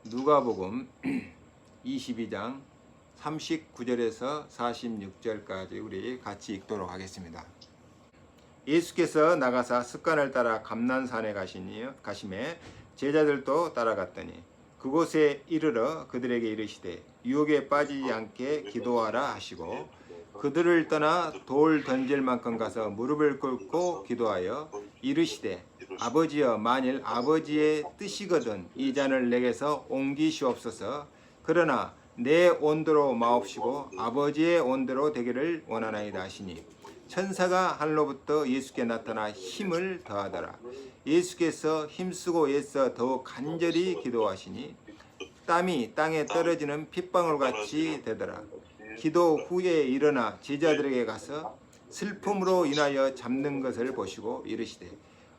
누가복음 22장 39절에서 46절까지 우리 같이 읽도록 하겠습니다. 예수께서 나가사 습관을 따라 감난산에 가시매 제자들도 따라갔더니 그곳에 이르러 그들에게 이르시되 유혹에 빠지지 않게 기도하라 하시고 그들을 떠나 돌 던질 만큼 가서 무릎을 꿇고 기도하여 이르시되 아버지여, 만일 아버지의 뜻이거든 이 잔을 내게서 옮기시옵소서. 그러나 내 온대로 마옵시고 아버지의 온대로 되기를 원하나이다 하시니 천사가 하늘로부터 예수께 나타나 힘을 더하더라. 예수께서 힘쓰고 애써 더욱 간절히 기도하시니 땀이 땅에 떨어지는 핏방울같이 되더라. 기도 후에 일어나 제자들에게 가서 슬픔으로 인하여 잠든 것을 보시고 이르시되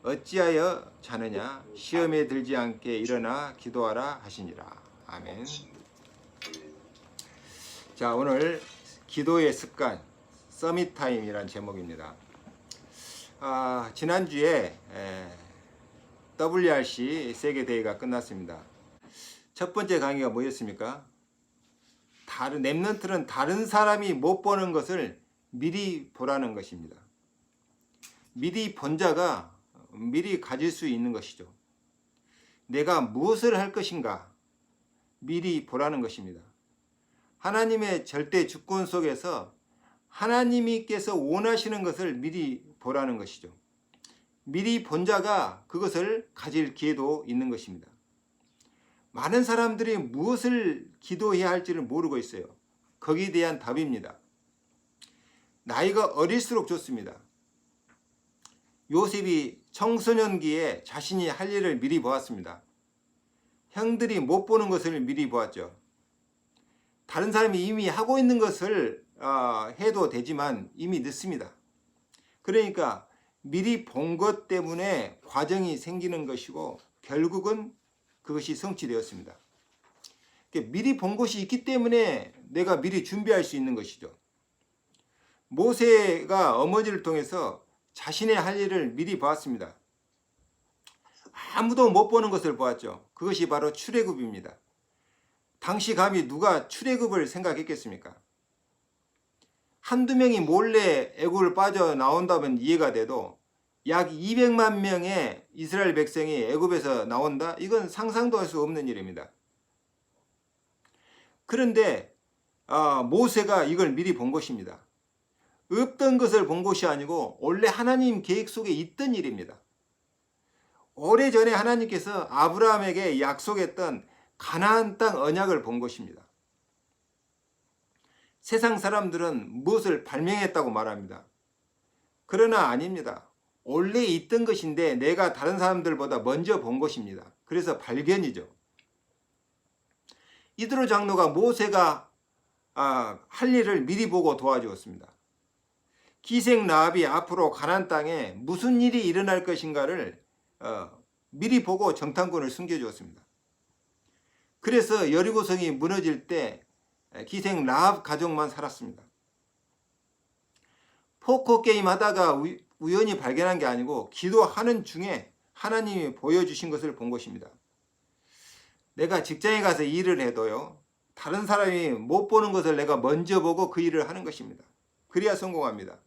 어찌하여 자느냐, 시험에 들지 않게 일어나 기도하라 하시니라. 아멘. 자, 오늘 기도의 습관 서밋타임이란 제목입니다. 지난주에 WRC 세계대회가 끝났습니다. 첫 번째 강의가 뭐였습니까? 랩런트는 다른 사람이 못 보는 것을 미리 보라는 것입니다. 미리 본 자가 미리 가질 수 있는 것이죠. 내가 무엇을 할 것인가 미리 보라는 것입니다. 하나님의 절대 주권 속에서 하나님께서 원하시는 것을 미리 보라는 것이죠. 미리 본 자가 그것을 가질 기회도 있는 것입니다. 많은 사람들이 무엇을 기도해야 할지를 모르고 있어요. 거기에 대한 답입니다. 나이가 어릴수록 좋습니다. 요셉이 청소년기에 자신이 할 일을 미리 보았습니다. 형들이 못 보는 것을 미리 보았죠. 다른 사람이 이미 하고 있는 것을 해도 되지만 이미 늦습니다. 그러니까 미리 본 것 때문에 과정이 생기는 것이고 결국은 그것이 성취되었습니다. 미리 본 것이 있기 때문에 내가 미리 준비할 수 있는 것이죠. 모세가 어머니를 통해서 자신의 할 일을 미리 보았습니다. 아무도 못 보는 것을 보았죠. 그것이 바로 출애굽입니다. 당시 감히 누가 출애굽을 생각했겠습니까? 한두 명이 몰래 애굽을 빠져나온다면 이해가 돼도 약 200만 명의 이스라엘 백성이 애굽에서 나온다? 이건 상상도 할 수 없는 일입니다. 그런데 모세가 이걸 미리 본 것입니다. 없던 것을 본 것이 아니고 원래 하나님 계획 속에 있던 일입니다. 오래전에 하나님께서 아브라함에게 약속했던 가나안 땅 언약을 본 것입니다. 세상 사람들은 무엇을 발명했다고 말합니다. 그러나 아닙니다. 원래 있던 것인데 내가 다른 사람들보다 먼저 본 것입니다. 그래서 발견이죠. 이드로 장로가 모세가 할 일을 미리 보고 도와주었습니다. 기생 라합이 앞으로 가나안 땅에 무슨 일이 일어날 것인가를 미리 보고 정탐꾼을 숨겨주었습니다. 그래서 여리고성이 무너질 때 기생 라합 가족만 살았습니다. 포커 게임 하다가 우연히 발견한 게 아니고 기도하는 중에 하나님이 보여주신 것을 본 것입니다. 내가 직장에 가서 일을 해도요, 다른 사람이 못 보는 것을 내가 먼저 보고 그 일을 하는 것입니다. 그래야 성공합니다.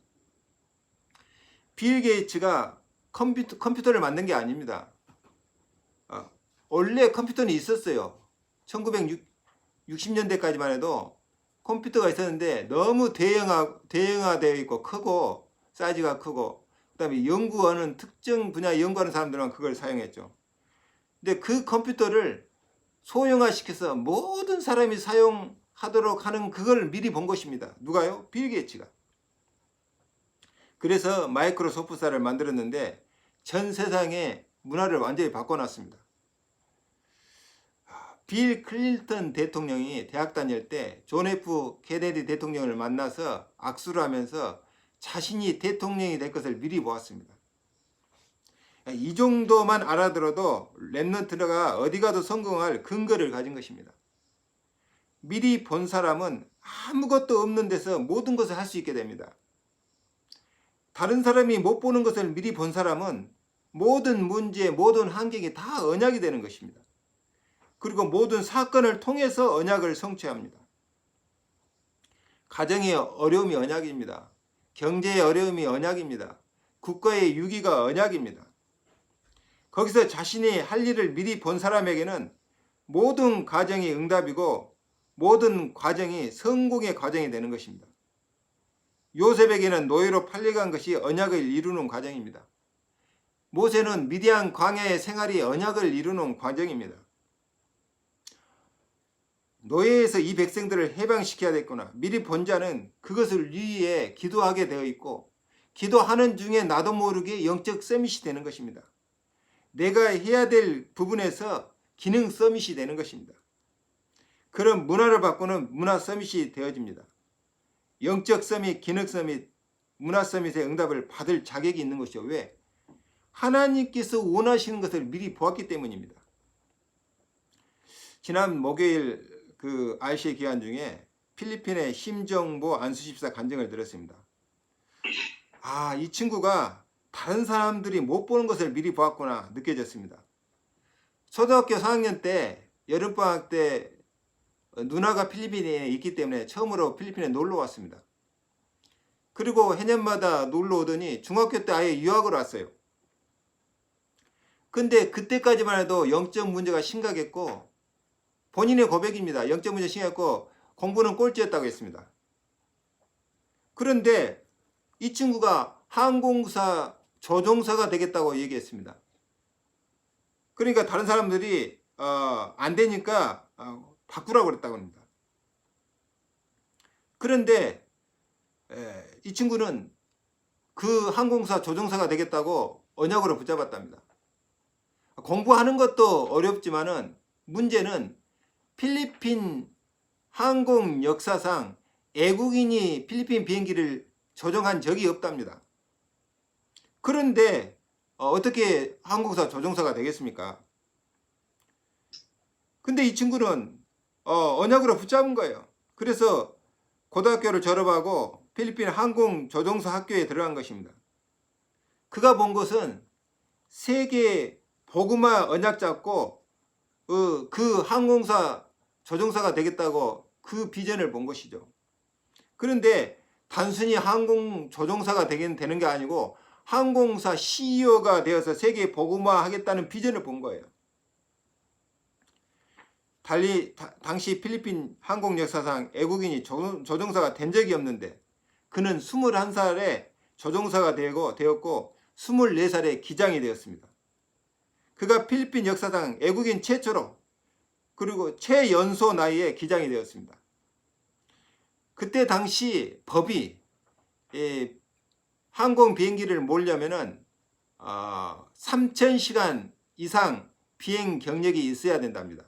빌 게이츠가 컴퓨터를 만든 게 아닙니다. 원래 컴퓨터는 있었어요. 1960년대까지만 해도 컴퓨터가 있었는데 너무 대형화되어 있고 크고 사이즈가 크고 그 다음에 연구하는 특정 분야 연구하는 사람들만 그걸 사용했죠. 근데 그 컴퓨터를 소형화시켜서 모든 사람이 사용하도록 하는 그걸 미리 본 것입니다. 누가요? 빌 게이츠가. 그래서 마이크로소프트사를 만들었는데 전 세상의 문화를 완전히 바꿔놨습니다. 빌 클린턴 대통령이 대학 다닐 때 존 F 케네디 대통령을 만나서 악수를 하면서 자신이 대통령이 될 것을 미리 보았습니다. 이 정도만 알아들어도 랩런트가 어디 가도 성공할 근거를 가진 것입니다. 미리 본 사람은 아무것도 없는 데서 모든 것을 할 수 있게 됩니다. 다른 사람이 못 보는 것을 미리 본 사람은 모든 문제, 모든 환경이 다 언약이 되는 것입니다. 그리고 모든 사건을 통해서 언약을 성취합니다. 가정의 어려움이 언약입니다. 경제의 어려움이 언약입니다. 국가의 유기가 언약입니다. 거기서 자신이 할 일을 미리 본 사람에게는 모든 과정이 응답이고 모든 과정이 성공의 과정이 되는 것입니다. 요셉에게는 노예로 팔려간 것이 언약을 이루는 과정입니다. 모세는 미디안 광야의 생활이 언약을 이루는 과정입니다. 노예에서 이 백성들을 해방시켜야 됐구나. 미리 본 자는 그것을 위해 기도하게 되어 있고 기도하는 중에 나도 모르게 영적 서밋이 되는 것입니다. 내가 해야 될 부분에서 기능 서밋이 되는 것입니다. 그런 문화를 바꾸는 문화 서밋이 되어집니다. 영적 서밋, 기능 서밋, 문화 서밋의 응답을 받을 자격이 있는 것이죠. 왜? 하나님께서 원하시는 것을 미리 보았기 때문입니다. 지난 목요일 그 RCA 기간 중에 필리핀의 심정보 안수집사 간증을 들었습니다. 이 친구가 다른 사람들이 못 보는 것을 미리 보았구나 느껴졌습니다. 초등학교 4학년 때 여름방학 때 누나가 필리핀에 있기 때문에 처음으로 필리핀에 놀러 왔습니다. 그리고 해년마다 놀러 오더니 중학교 때 아예 유학을 왔어요. 근데 그때까지만 해도 영적 문제가 심각했고 본인의 고백입니다. 영적 문제 심각했고 공부는 꼴찌였다고 했습니다. 그런데 이 친구가 항공사 조종사가 되겠다고 얘기했습니다. 그러니까 다른 사람들이 안 되니까 바꾸라고 그랬다고 합니다. 그런데 이 친구는 그 항공사 조종사가 되겠다고 언약으로 붙잡았답니다. 공부하는 것도 어렵지만은 문제는 필리핀 항공 역사상 애국인이 필리핀 비행기를 조종한 적이 없답니다. 그런데 어떻게 항공사 조종사가 되겠습니까? 근데 이 친구는 언약으로 붙잡은 거예요. 그래서 고등학교를 졸업하고 필리핀 항공 조종사 학교에 들어간 것입니다. 그가 본 것은 세계 복음화 언약 잡고 그 항공사 조종사가 되겠다고 그 비전을 본 것이죠. 그런데 단순히 항공 조종사가 되는 게 아니고 항공사 CEO가 되어서 세계 복음화 하겠다는 비전을 본 거예요. 달리 당시 필리핀 항공 역사상 애국인이 조종사가 된 적이 없는데 그는 21살에 조종사가 되었고 24살에 기장이 되었습니다. 그가 필리핀 역사상 애국인 최초로 그리고 최연소 나이에 기장이 되었습니다. 그때 당시 법이 항공 비행기를 몰려면은 3,000시간 이상 비행 경력이 있어야 된답니다.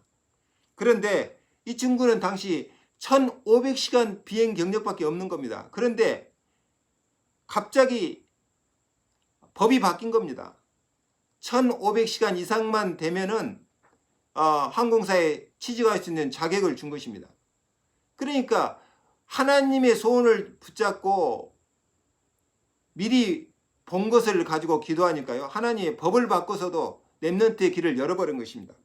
그런데 이 친구는 당시 1,500시간 비행 경력밖에 없는 겁니다. 그런데 갑자기 법이 바뀐 겁니다. 1,500시간 이상만 되면은 항공사에 취직할 수 있는 자격을 준 것입니다. 그러니까 하나님의 소원을 붙잡고 미리 본 것을 가지고 기도하니까요. 하나님의 법을 바꿔서도 렘넌트의 길을 열어버린 것입니다.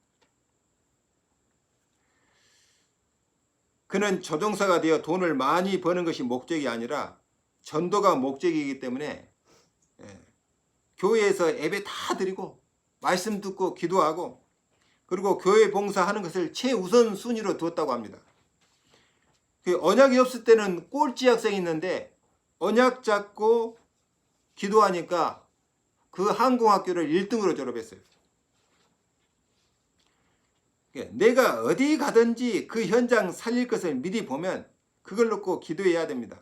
그는 조종사가 되어 돈을 많이 버는 것이 목적이 아니라 전도가 목적이기 때문에 교회에서 예배 다 드리고 말씀 듣고 기도하고 그리고 교회 봉사하는 것을 최우선 순위로 두었다고 합니다. 언약이 없을 때는 꼴찌 학생이 있는데 언약 잡고 기도하니까 그 항공학교를 1등으로 졸업했어요. 내가 어디 가든지 그 현장 살릴 것을 미리 보면 그걸 놓고 기도해야 됩니다.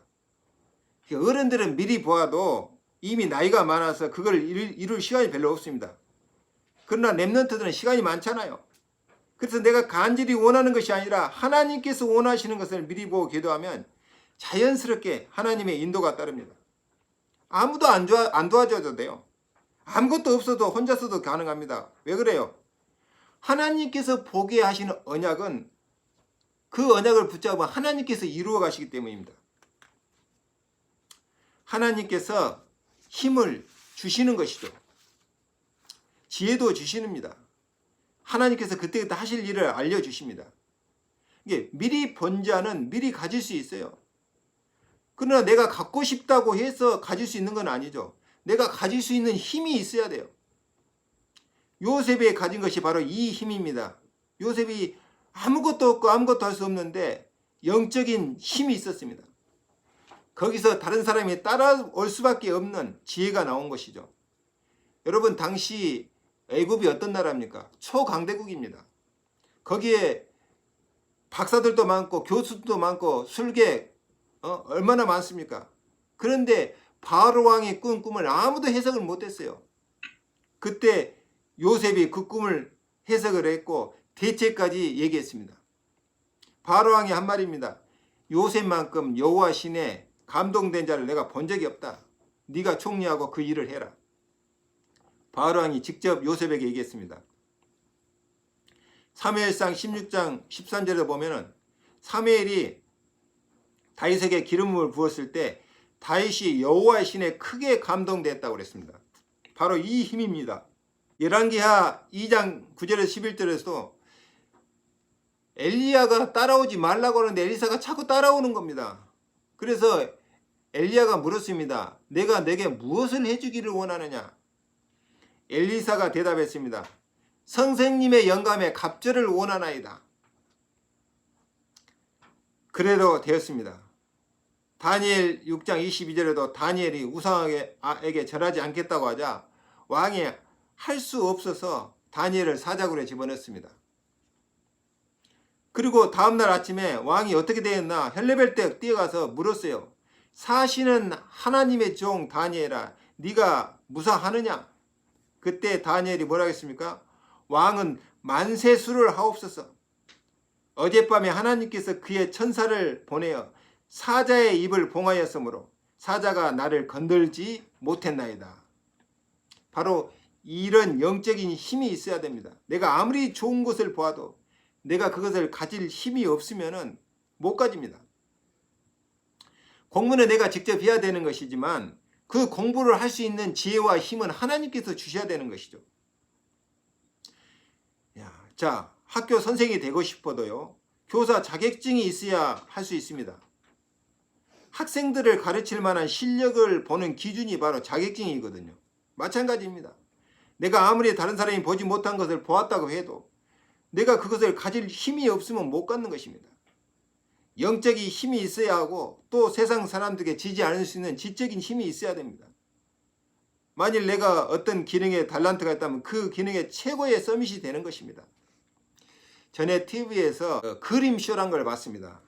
어른들은 미리 보아도 이미 나이가 많아서 그걸 이룰 시간이 별로 없습니다. 그러나 렘넌트들은 시간이 많잖아요. 그래서 내가 간절히 원하는 것이 아니라 하나님께서 원하시는 것을 미리 보고 기도하면 자연스럽게 하나님의 인도가 따릅니다. 아무도 안 도와줘도 돼요. 아무것도 없어도 혼자서도 가능합니다. 왜 그래요? 하나님께서 보게 하시는 언약은 그 언약을 붙잡으면 하나님께서 이루어 가시기 때문입니다. 하나님께서 힘을 주시는 것이죠. 지혜도 주시는입니다. 하나님께서 그때그때 하실 일을 알려주십니다. 이게 미리 본 자는 미리 가질 수 있어요. 그러나 내가 갖고 싶다고 해서 가질 수 있는 건 아니죠. 내가 가질 수 있는 힘이 있어야 돼요. 요셉이 가진 것이 바로 이 힘입니다. 요셉이 아무것도 없고 아무것도 할 수 없는데 영적인 힘이 있었습니다. 거기서 다른 사람이 따라올 수밖에 없는 지혜가 나온 것이죠. 여러분, 당시 애굽이 어떤 나라입니까? 초강대국입니다. 거기에 박사들도 많고 교수도 많고 술객 얼마나 많습니까? 그런데 바로 왕이 꾼 꿈을 아무도 해석을 못했어요. 그때 요셉이 그 꿈을 해석을 했고 대책까지 얘기했습니다. 바로 왕이 한 말입니다. 요셉만큼 여호와 신에 감동된 자를 내가 본 적이 없다. 네가 총리하고 그 일을 해라. 바로 왕이 직접 요셉에게 얘기했습니다. 사무엘상 16장 13절에 보면은 사무엘이 다윗에게 기름을 부었을 때 다윗이 여호와의 신에 크게 감동됐다고 그랬습니다. 바로 이 힘입니다. 열왕기하 2장 9절에서 11절에서도 엘리야가 따라오지 말라고 하는데 엘리사가 자꾸 따라오는 겁니다. 그래서 엘리야가 물었습니다. 내가 내게 무엇을 해주기를 원하느냐? 엘리사가 대답했습니다. 선생님의 영감에 갑절을 원하나이다. 그래도 되었습니다. 다니엘 6장 22절에도 다니엘이 우상에게 절하지 않겠다고 하자 왕이 할 수 없어서 다니엘을 사자굴에 집어넣습니다. 그리고 다음날 아침에 왕이 어떻게 되었나 헬레벨떡 뛰어가서 물었어요. 사시는 하나님의 종 다니엘아, 네가 무사하느냐? 그때 다니엘이 뭐라고 했습니까? 왕은 만세수를 하옵소서. 어젯밤에 하나님께서 그의 천사를 보내어 사자의 입을 봉하였으므로 사자가 나를 건들지 못했나이다. 바로 이런 영적인 힘이 있어야 됩니다. 내가 아무리 좋은 것을 보아도 내가 그것을 가질 힘이 없으면 못 가집니다. 공부는 내가 직접 해야 되는 것이지만 그 공부를 할 수 있는 지혜와 힘은 하나님께서 주셔야 되는 것이죠. 자, 학교 선생이 되고 싶어도요, 교사 자격증이 있어야 할 수 있습니다. 학생들을 가르칠 만한 실력을 보는 기준이 바로 자격증이거든요. 마찬가지입니다. 내가 아무리 다른 사람이 보지 못한 것을 보았다고 해도 내가 그것을 가질 힘이 없으면 못 갖는 것입니다. 영적인 힘이 있어야 하고 또 세상 사람들에게 지지 않을 수 있는 지적인 힘이 있어야 됩니다. 만일 내가 어떤 기능에 달란트가 있다면 그 기능의 최고의 서밋이 되는 것입니다. 전에 TV에서 그림쇼란 걸 봤습니다.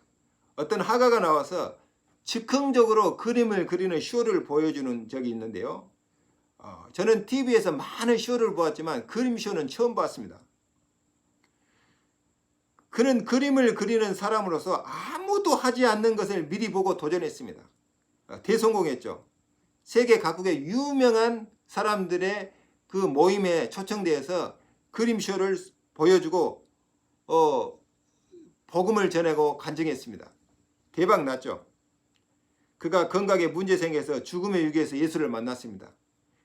어떤 화가가 나와서 즉흥적으로 그림을 그리는 쇼를 보여주는 적이 있는데요. 저는 TV에서 많은 쇼를 보았지만 그림쇼는 처음 봤습니다. 그는 그림을 그리는 사람으로서 아무도 하지 않는 것을 미리 보고 도전했습니다. 대성공했죠. 세계 각국의 유명한 사람들의 그 모임에 초청되어서 그림쇼를 보여주고 복음을 전하고 간증했습니다. 대박 났죠. 그가 건강에 문제 생겨서 죽음의 위기에서 예수를 만났습니다.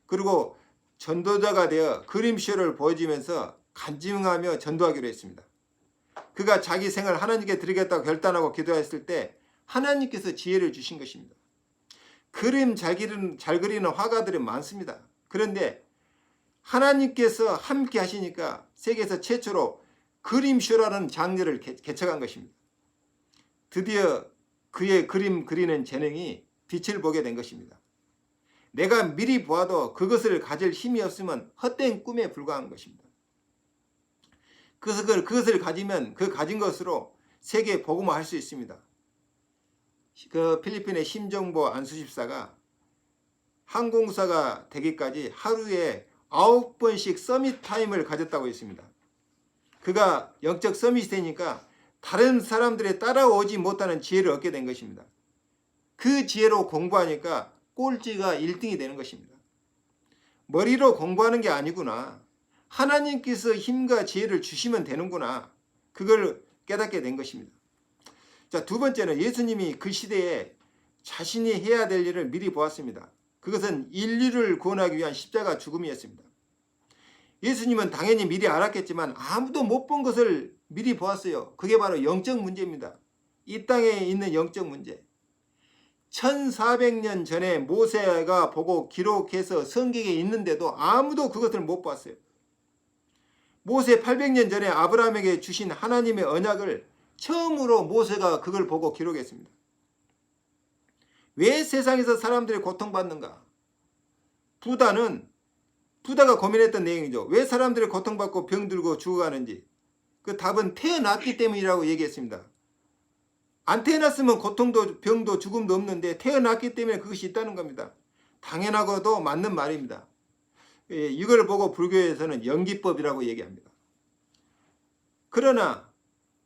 그리고 전도자가 되어 그림쇼를 보여주면서 간증하며 전도하기로 했습니다. 그가 자기 생을 하나님께 드리겠다고 결단하고 기도했을 때 하나님께서 지혜를 주신 것입니다. 그림 잘 그리는 화가들이 많습니다. 그런데 하나님께서 함께 하시니까 세계에서 최초로 그림쇼라는 장르를 개척한 것입니다. 드디어 그의 그림 그리는 재능이 빛을 보게 된 것입니다. 내가 미리 보아도 그것을 가질 힘이 없으면 헛된 꿈에 불과한 것입니다. 그것을 가지면 그 가진 것으로 세계에 복음화할 수 있습니다. 그 필리핀의 심정보 안수집사가 항공사가 되기까지 하루에 9번씩 서밋 타임을 가졌다고 했습니다. 그가 영적 서밋이 되니까 다른 사람들이 따라오지 못하는 지혜를 얻게 된 것입니다. 그 지혜로 공부하니까 꼴찌가 1등이 되는 것입니다. 머리로 공부하는 게 아니구나. 하나님께서 힘과 지혜를 주시면 되는구나. 그걸 깨닫게 된 것입니다. 자, 두 번째는 예수님이 그 시대에 자신이 해야 될 일을 미리 보았습니다. 그것은 인류를 구원하기 위한 십자가 죽음이었습니다. 예수님은 당연히 미리 알았겠지만 아무도 못 본 것을 미리 보았어요. 그게 바로 영적 문제입니다. 이 땅에 있는 영적 문제. 1400년 전에 모세가 보고 기록해서 성경에 있는데도 아무도 그것을 못 봤어요. 모세 800년 전에 아브라함에게 주신 하나님의 언약을 처음으로 모세가 그걸 보고 기록했습니다. 왜 세상에서 사람들이 고통받는가? 부다가 고민했던 내용이죠. 왜 사람들이 고통받고 병들고 죽어가는지. 그 답은 태어났기 때문이라고 얘기했습니다. 안 태어났으면 고통도 병도 죽음도 없는데 태어났기 때문에 그것이 있다는 겁니다. 당연하고도 맞는 말입니다. 이걸 보고 불교에서는 연기법이라고 얘기합니다. 그러나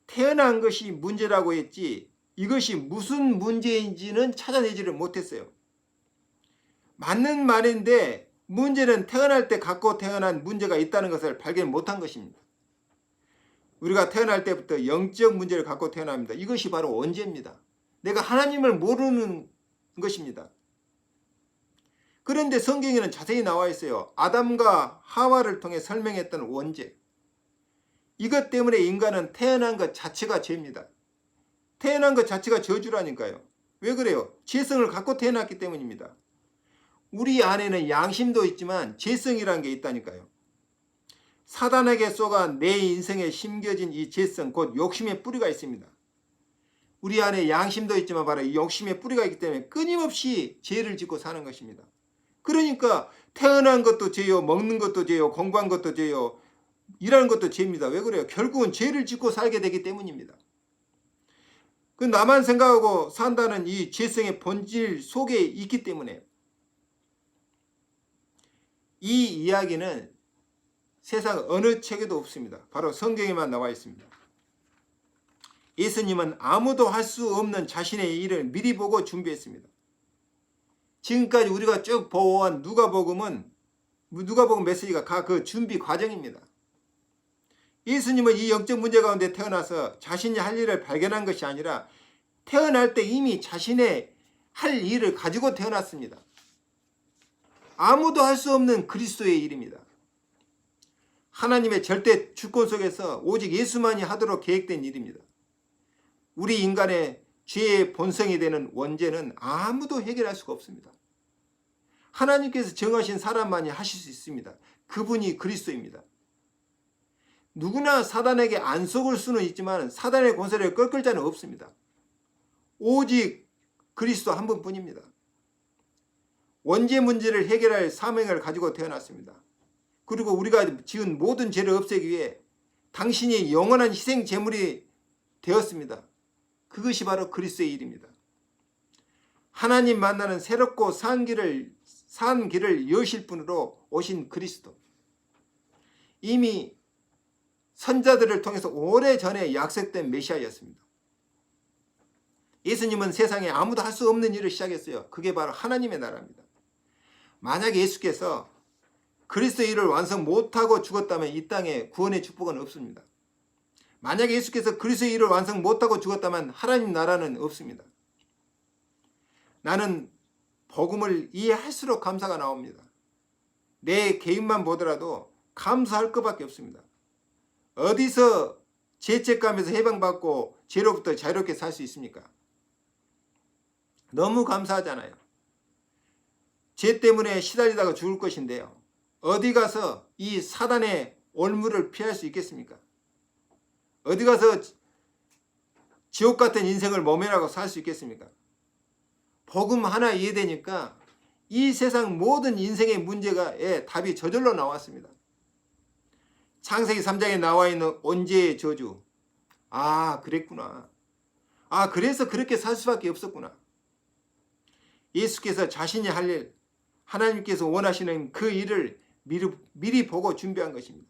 태어난 것이 문제라고 했지 이것이 무슨 문제인지는 찾아내지를 못했어요. 맞는 말인데 문제는 태어날 때 갖고 태어난 문제가 있다는 것을 발견 못한 것입니다. 우리가 태어날 때부터 영적 문제를 갖고 태어납니다. 이것이 바로 원죄입니다. 내가 하나님을 모르는 것입니다. 그런데 성경에는 자세히 나와 있어요. 아담과 하와를 통해 설명했던 원죄. 이것 때문에 인간은 태어난 것 자체가 죄입니다. 태어난 것 자체가 저주라니까요. 왜 그래요? 죄성을 갖고 태어났기 때문입니다. 우리 안에는 양심도 있지만 죄성이라는 게 있다니까요. 사단에게 쏘가 내 인생에 심겨진 이 죄성, 곧 욕심의 뿌리가 있습니다. 우리 안에 양심도 있지만 바로 이 욕심의 뿌리가 있기 때문에 끊임없이 죄를 짓고 사는 것입니다. 그러니까 태어난 것도 죄요, 먹는 것도 죄요, 공부한 것도 죄요, 일하는 것도 죄입니다. 왜 그래요? 결국은 죄를 짓고 살게 되기 때문입니다. 그 나만 생각하고 산다는 이 죄성의 본질 속에 있기 때문에 이 이야기는 세상 어느 책에도 없습니다. 바로 성경에만 나와 있습니다. 예수님은 아무도 할 수 없는 자신의 일을 미리 보고 준비했습니다. 지금까지 우리가 쭉 보아온 누가복음 메시지가 그 준비 과정입니다. 예수님은 이 영적 문제 가운데 태어나서 자신이 할 일을 발견한 것이 아니라 태어날 때 이미 자신의 할 일을 가지고 태어났습니다. 아무도 할 수 없는 그리스도의 일입니다. 하나님의 절대 주권 속에서 오직 예수만이 하도록 계획된 일입니다. 우리 인간의 죄의 본성이 되는 원죄는 아무도 해결할 수가 없습니다. 하나님께서 정하신 사람만이 하실 수 있습니다. 그분이 그리스도입니다. 누구나 사단에게 안 속을 수는 있지만 사단의 권세를 꺾을 자는 없습니다. 오직 그리스도 한 분뿐입니다. 원죄 문제를 해결할 사명을 가지고 태어났습니다. 그리고 우리가 지은 모든 죄를 없애기 위해 당신이 영원한 희생 제물이 되었습니다. 그것이 바로 그리스도의 일입니다. 하나님 만나는 새롭고 산 길을 여실 분으로 오신 그리스도. 이미 선자들을 통해서 오래전에 약속된 메시아였습니다. 예수님은 세상에 아무도 할 수 없는 일을 시작했어요. 그게 바로 하나님의 나라입니다. 만약에 예수께서 그리스도의 일을 완성 못하고 죽었다면 이 땅에 구원의 축복은 없습니다. 만약에 예수께서 그리스도의 일을 완성 못하고 죽었다면 하나님 나라는 없습니다. 나는 복음을 이해할수록 감사가 나옵니다. 내 개인만 보더라도 감사할 것밖에 없습니다. 어디서 죄책감에서 해방받고 죄로부터 자유롭게 살 수 있습니까? 너무 감사하잖아요. 죄 때문에 시달리다가 죽을 것인데요. 어디 가서 이 사단의 올무를 피할 수 있겠습니까? 어디 가서 지옥 같은 인생을 모면하고 살 수 있겠습니까? 복음 하나 이해되니까 이 세상 모든 인생의 문제의 답이 저절로 나왔습니다. 창세기 3장에 나와 있는 원죄의 저주. 아, 그랬구나. 아, 그래서 그렇게 살 수밖에 없었구나. 예수께서 자신이 할 일, 하나님께서 원하시는 그 일을 미리 보고 준비한 것입니다.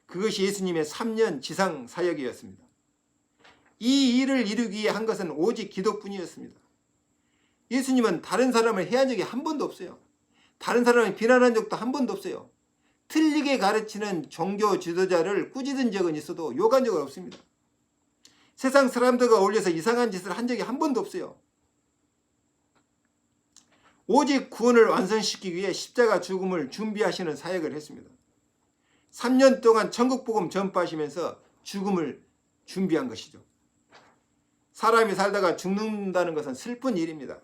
그것이 예수님의 3년 지상 사역이었습니다. 이 일을 이루기 위해 한 것은 오직 기도뿐이었습니다. 예수님은 다른 사람을 해한 적이 한 번도 없어요. 다른 사람을 비난한 적도 한 번도 없어요. 틀리게 가르치는 종교 지도자를 꾸짖은 적은 있어도 욕한 적은 없습니다. 세상 사람들과 어울려서 이상한 짓을 한 적이 한 번도 없어요. 오직 구원을 완성시키기 위해 십자가 죽음을 준비하시는 사역을 했습니다. 3년 동안 천국 복음 전파하시면서 죽음을 준비한 것이죠. 사람이 살다가 죽는다는 것은 슬픈 일입니다.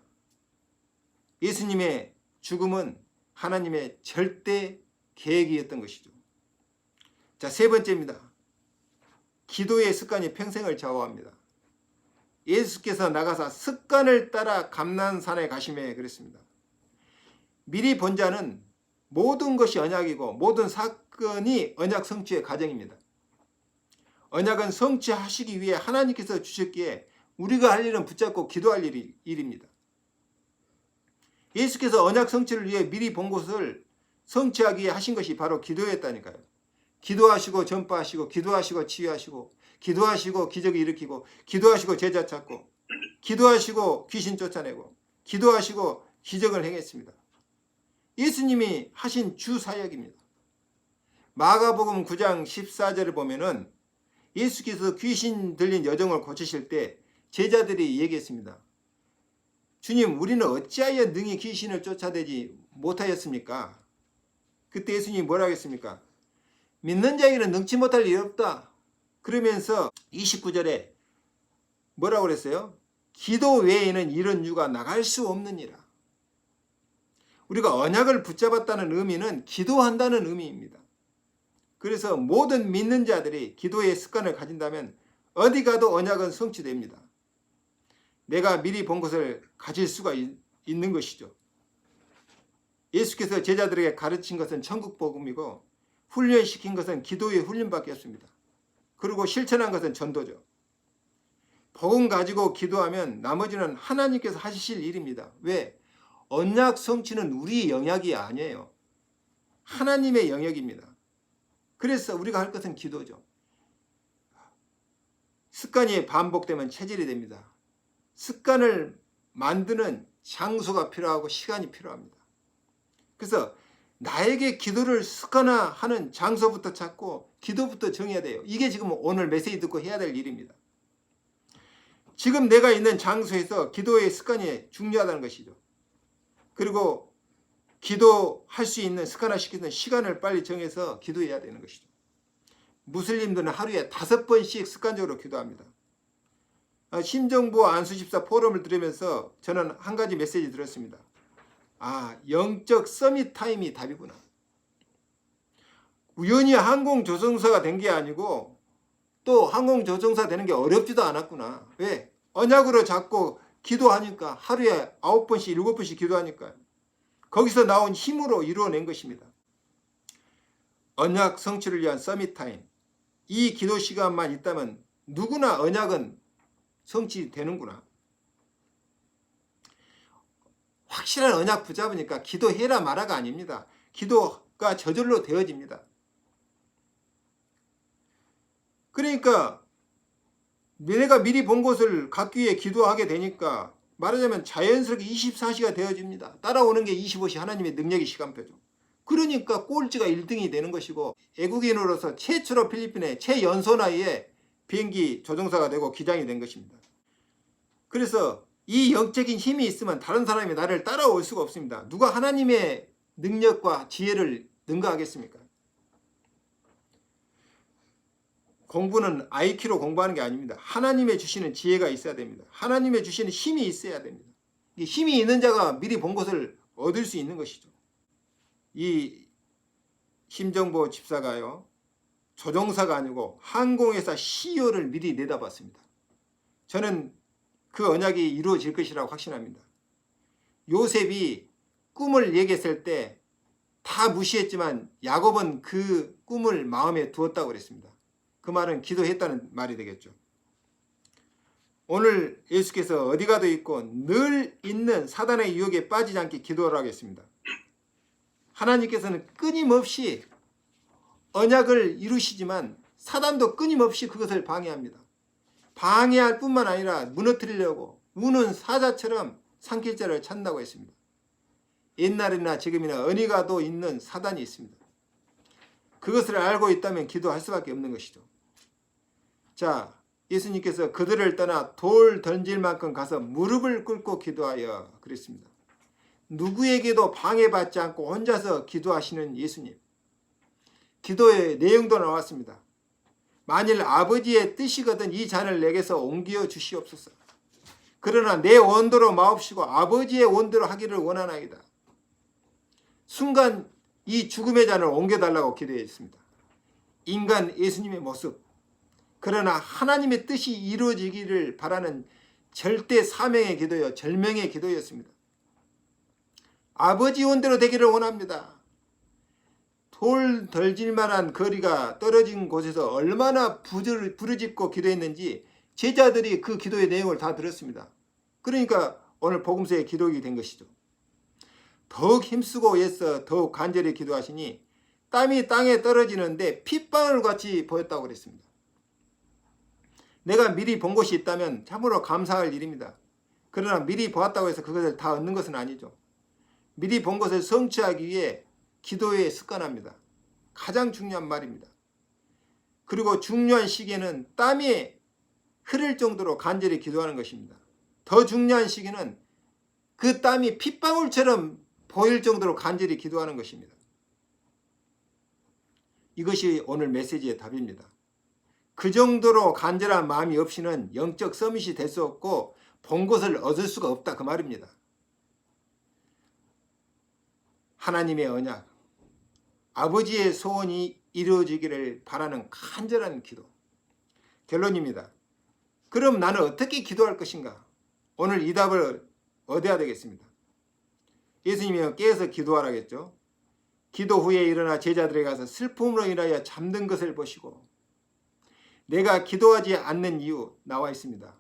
예수님의 죽음은 하나님의 절대 계획이었던 것이죠. 자, 세 번째입니다. 기도의 습관이 평생을 좌우합니다. 예수께서 나가사 습관을 따라 감난산에 가시매 그랬습니다. 미리 본 자는 모든 것이 언약이고 모든 사건이 언약 성취의 과정입니다. 언약은 성취하시기 위해 하나님께서 주셨기에 우리가 할 일은 붙잡고 기도할 일입니다. 예수께서 언약 성취를 위해 미리 본 것을 성취하기 위해 하신 것이 바로 기도였다니까요. 기도하시고 전파하시고 기도하시고 치유하시고 기도하시고 기적을 일으키고 기도하시고 제자 찾고 기도하시고 귀신 쫓아내고 기도하시고 기적을 행했습니다. 예수님이 하신 주 사역입니다. 마가복음 9장 14절을 보면은 예수께서 귀신 들린 여종을 고치실 때 제자들이 얘기했습니다. 주님, 우리는 어찌하여 능히 귀신을 쫓아내지 못하였습니까? 그때 예수님이 뭐라고 했습니까? 믿는 자에게는 능치 못할 일 없다. 그러면서 29절에 뭐라고 그랬어요? 기도 외에는 이런 유가 나갈 수 없느니라. 우리가 언약을 붙잡았다는 의미는 기도한다는 의미입니다. 그래서 모든 믿는 자들이 기도의 습관을 가진다면 어디 가도 언약은 성취됩니다. 내가 미리 본 것을 가질 수가 있는 것이죠. 예수께서 제자들에게 가르친 것은 천국 복음이고 훈련시킨 것은 기도의 훈련밖에 없습니다. 그리고 실천한 것은 전도죠. 복음 가지고 기도하면 나머지는 하나님께서 하실 일입니다. 왜? 언약 성취는 우리 영역이 아니에요. 하나님의 영역입니다. 그래서 우리가 할 것은 기도죠. 습관이 반복되면 체질이 됩니다. 습관을 만드는 장소가 필요하고 시간이 필요합니다. 그래서 나에게 기도를 습관화하는 장소부터 찾고 기도부터 정해야 돼요. 이게 지금 오늘 메시지 듣고 해야 될 일입니다. 지금 내가 있는 장소에서 기도의 습관이 중요하다는 것이죠. 그리고 기도할 수 있는 습관화시키는 시간을 빨리 정해서 기도해야 되는 것이죠. 무슬림들은 하루에 5번씩 습관적으로 기도합니다. 심정보 안수집사 포럼을 들으면서 저는 한 가지 메시지 들었습니다. 영적 서밋 타임이 답이구나. 우연히 항공조종사가 된 게 아니고 또 항공조종사 되는 게 어렵지도 않았구나. 왜? 언약으로 잡고 기도하니까 하루에 9번씩 7번씩 기도하니까 거기서 나온 힘으로 이루어낸 것입니다. 언약 성취를 위한 서밋 타임. 이 기도 시간만 있다면 누구나 언약은 성취되는구나. 확실한 언약 붙잡으니까 기도해라 마라가 아닙니다. 기도가 저절로 되어집니다. 그러니까 내가 미리 본 것을 갖기 위해 기도하게 되니까 말하자면 자연스럽게 24시가 되어집니다. 따라오는 게 25시 하나님의 능력의 시간표죠. 그러니까 꼴찌가 1등이 되는 것이고 외국인으로서 최초로 필리핀의 최연소 나이에 비행기 조종사가 되고 기장이 된 것입니다. 그래서 이 영적인 힘이 있으면 다른 사람이 나를 따라올 수가 없습니다. 누가 하나님의 능력과 지혜를 능가하겠습니까? 공부는 IQ로 공부하는 게 아닙니다. 하나님의 주시는 지혜가 있어야 됩니다. 하나님의 주시는 힘이 있어야 됩니다. 이 힘이 있는 자가 미리 본 것을 얻을 수 있는 것이죠. 이 심정보 집사가요, 조종사가 아니고 항공회사 CEO를 미리 내다봤습니다. 저는 그 언약이 이루어질 것이라고 확신합니다. 요셉이 꿈을 얘기했을 때 다 무시했지만 야곱은 그 꿈을 마음에 두었다고 그랬습니다. 그 말은 기도했다는 말이 되겠죠. 오늘 예수께서 어디 가도 있고 늘 있는 사단의 유혹에 빠지지 않게 기도를 하겠습니다. 하나님께서는 끊임없이 언약을 이루시지만 사단도 끊임없이 그것을 방해합니다. 방해할 뿐만 아니라 무너뜨리려고 우는 사자처럼 산길자를 찾는다고 했습니다. 옛날이나 지금이나 어디 가도 있는 사단이 있습니다. 그것을 알고 있다면 기도할 수밖에 없는 것이죠. 자, 예수님께서 그들을 떠나 돌 던질 만큼 가서 무릎을 꿇고 기도하여 그랬습니다. 누구에게도 방해받지 않고 혼자서 기도하시는 예수님. 기도의 내용도 나왔습니다. 만일 아버지의 뜻이거든 이 잔을 내게서 옮겨 주시옵소서. 그러나 내 원대로 마옵시고 아버지의 원대로 하기를 원하나이다. 순간 이 죽음의 잔을 옮겨달라고 기도했습니다. 인간 예수님의 모습, 그러나 하나님의 뜻이 이루어지기를 바라는 절대 사명의 기도요, 절명의 기도였습니다. 아버지 원대로 되기를 원합니다. 돌 덜질 만한 거리가 떨어진 곳에서 얼마나 부르짖고 기도했는지 제자들이 그 기도의 내용을 다 들었습니다. 그러니까 오늘 복음서의 기록이 된 것이죠. 더욱 힘쓰고 애써 더욱 간절히 기도하시니 땀이 땅에 떨어지는데 핏방울 같이 보였다고 그랬습니다. 내가 미리 본 것이 있다면 참으로 감사할 일입니다. 그러나 미리 보았다고 해서 그것을 다 얻는 것은 아니죠. 미리 본 것을 성취하기 위해 기도에 습관합니다. 가장 중요한 말입니다. 그리고 중요한 시기에는 땀이 흐를 정도로 간절히 기도하는 것입니다. 더 중요한 시기는 그 땀이 핏방울처럼 보일 정도로 간절히 기도하는 것입니다. 이것이 오늘 메시지의 답입니다. 그 정도로 간절한 마음이 없이는 영적 서밋이 될 수 없고 본 것을 얻을 수가 없다 그 말입니다. 하나님의 언약, 아버지의 소원이 이루어지기를 바라는 간절한 기도. 결론입니다. 그럼 나는 어떻게 기도할 것인가? 오늘 이 답을 얻어야 되겠습니다. 예수님이 깨어서 기도하라겠죠. 기도 후에 일어나 제자들에게 가서 슬픔으로 인하여 잠든 것을 보시고, 내가 기도하지 않는 이유 나와 있습니다.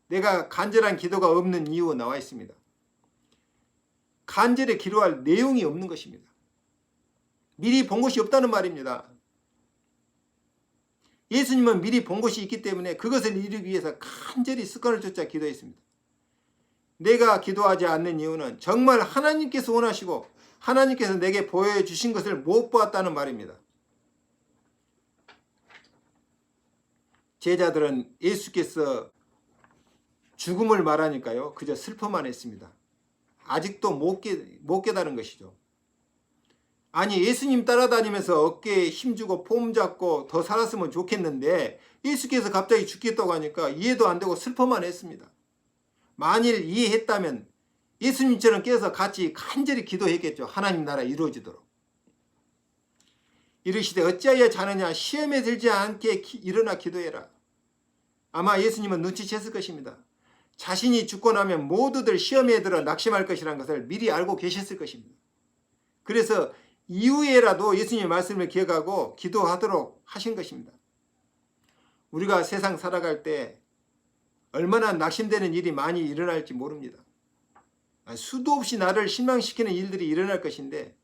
내가 간절한 기도가 없는 이유 나와 있습니다. 간절히 기도할 내용이 없는 것입니다. 미리 본 것이 없다는 말입니다. 예수님은 미리 본 것이 있기 때문에 그것을 이루기 위해서 간절히 습관을 쫓아 기도했습니다. 내가 기도하지 않는 이유는 정말 하나님께서 원하시고 하나님께서 내게 보여주신 것을 못 보았다는 말입니다. 제자들은 예수께서 죽음을 말하니까요, 그저 슬퍼만 했습니다. 아직도 못 깨달은 것이죠. 아니, 예수님 따라다니면서 어깨에 힘주고 폼 잡고 더 살았으면 좋겠는데 예수께서 갑자기 죽겠다고 하니까 이해도 안 되고 슬퍼만 했습니다. 만일 이해했다면 예수님처럼 깨어서 같이 간절히 기도했겠죠. 하나님 나라 이루어지도록. 이르시되 어찌하여 자느냐, 시험에 들지 않게 일어나 기도해라. 아마 예수님은 눈치챘을 것입니다. 자신이 죽고 나면 모두들 시험에 들어 낙심할 것이라는 것을 미리 알고 계셨을 것입니다. 그래서 이후에라도 예수님의 말씀을 기억하고 기도하도록 하신 것입니다. 우리가 세상 살아갈 때 얼마나 낙심되는 일이 많이 일어날지 모릅니다. 수도 없이 나를 실망시키는 일들이 일어날 것인데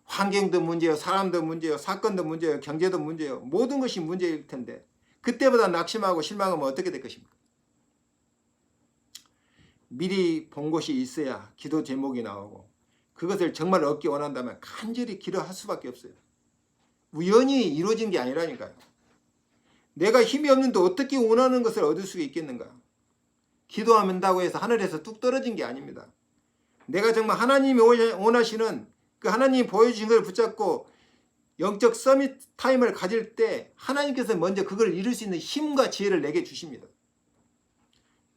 환경도 문제요, 사람도 문제요, 사건도 문제요, 경제도 문제요, 모든 것이 문제일 텐데 그때보다 낙심하고 실망하면 어떻게 될 것입니까? 미리 본 것이 있어야 기도 제목이 나오고 그것을 정말 얻기 원한다면 간절히 기도할 수밖에 없어요. 우연히 이루어진 게 아니라니까요. 내가 힘이 없는데 어떻게 원하는 것을 얻을 수 있겠는가? 기도한다고 해서 하늘에서 뚝 떨어진 게 아닙니다. 내가 정말 하나님이 원하시는 그 하나님이 보여주신 것을 붙잡고 영적 서밋 타임을 가질 때 하나님께서 먼저 그걸 이룰 수 있는 힘과 지혜를 내게 주십니다.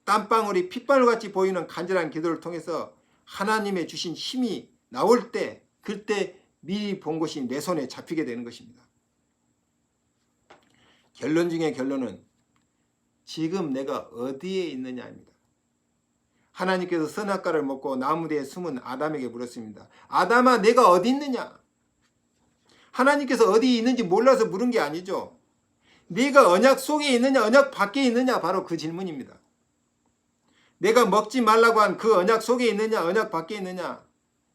땀방울이 핏방울같이 보이는 간절한 기도를 통해서 하나님의 주신 힘이 나올 때 그때 미리 본 것이 내 손에 잡히게 되는 것입니다. 결론 중의 결론은 지금 내가 어디에 있느냐입니다. 하나님께서 선악과를 먹고 나무 뒤에 숨은 아담에게 물었습니다. 아담아, 내가 어디 있느냐? 하나님께서 어디 있는지 몰라서 물은 게 아니죠. 네가 언약 속에 있느냐, 언약 밖에 있느냐, 바로 그 질문입니다. 내가 먹지 말라고 한 그 언약 속에 있느냐, 언약 밖에 있느냐.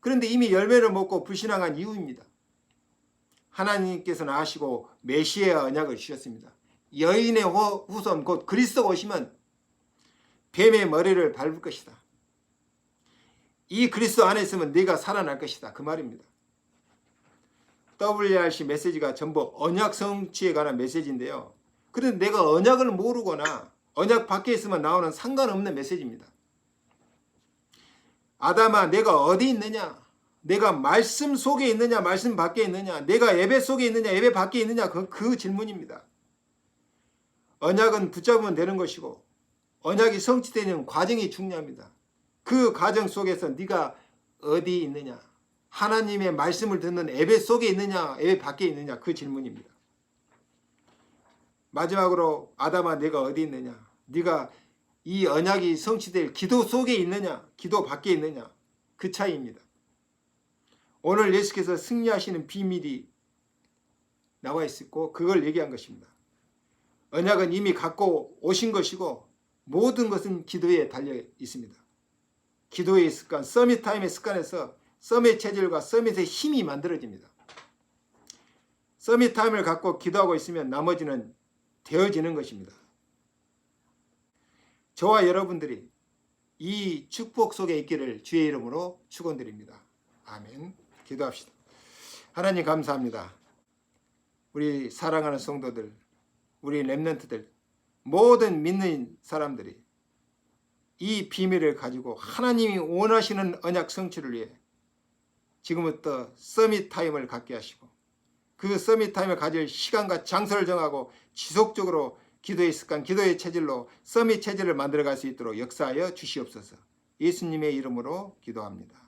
그런데 이미 열매를 먹고 불신앙한 이유입니다. 하나님께서는 아시고 메시아 언약을 주셨습니다. 여인의 후손 곧 그리스도가 오시면 뱀의 머리를 밟을 것이다. 이 그리스도 안에 있으면 네가 살아날 것이다. 그 말입니다. WRC 메시지가 전부 언약 성취에 관한 메시지인데요. 그런데 내가 언약을 모르거나 언약 밖에 있으면 나오는 상관없는 메시지입니다. 아담아, 내가 어디 있느냐? 내가 말씀 속에 있느냐 말씀 밖에 있느냐, 내가 예배 속에 있느냐 예배 밖에 있느냐, 그 질문입니다. 언약은 붙잡으면 되는 것이고 언약이 성취되는 과정이 중요합니다. 그 과정 속에서 네가 어디 있느냐, 하나님의 말씀을 듣는 예배 속에 있느냐 예배 밖에 있느냐, 그 질문입니다. 마지막으로 아담아 네가 어디 있느냐, 네가 이 언약이 성취될 기도 속에 있느냐 기도 밖에 있느냐, 그 차이입니다. 오늘 예수께서 승리하시는 비밀이 나와 있고 그걸 얘기한 것입니다. 언약은 이미 갖고 오신 것이고 모든 것은 기도에 달려 있습니다. 기도의 습관, 서밋 타임의 습관에서 서밋 체질과 서밋의 힘이 만들어집니다. 서밋 타임을 갖고 기도하고 있으면 나머지는 되어지는 것입니다. 저와 여러분들이 이 축복 속에 있기를 주의 이름으로 축원드립니다. 아멘. 기도합시다. 하나님 감사합니다. 우리 사랑하는 성도들, 우리 렘넌트들, 모든 믿는 사람들이 이 비밀을 가지고 하나님이 원하시는 언약 성취를 위해 지금부터 서밋 타임을 갖게 하시고 그 서밋 타임을 가질 시간과 장소를 정하고 지속적으로 기도의 습관, 기도의 체질로 서밋 체질을 만들어갈 수 있도록 역사하여 주시옵소서. 예수님의 이름으로 기도합니다.